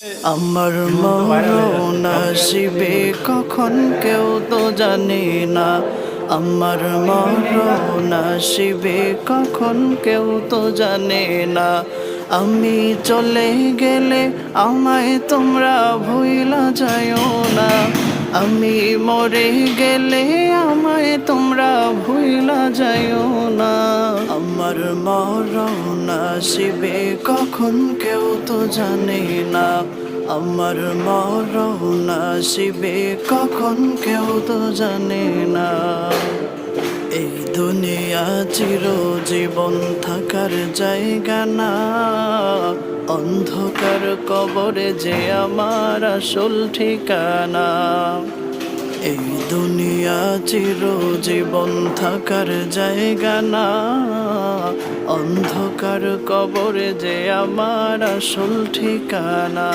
আমার মরণ আসিবে কখন কেউ তো জানে না। আমার মরণ আসিবে কখন কেউ তো জানে না। আমি চলে গেলে আমায় তোমরা ভুইলা যাইও না। আমি মরে গেলে আমায় তোমরা ভুইলা যাইও না। আমার মরণ আসিবে কখন কেউ তো জানে না। আমার মরণ আসিবে কখন কেউ তো জানে না। এই দুনিয়া চিরজীবন থাকার জায়গা না। অন্ধকার কবরে যে আমার আসল ঠিকানা। এই দুনিয়া চিরজীবন থাকার জায়গা না। অন্ধকার কবরে যে আমার আসল ঠিকানা।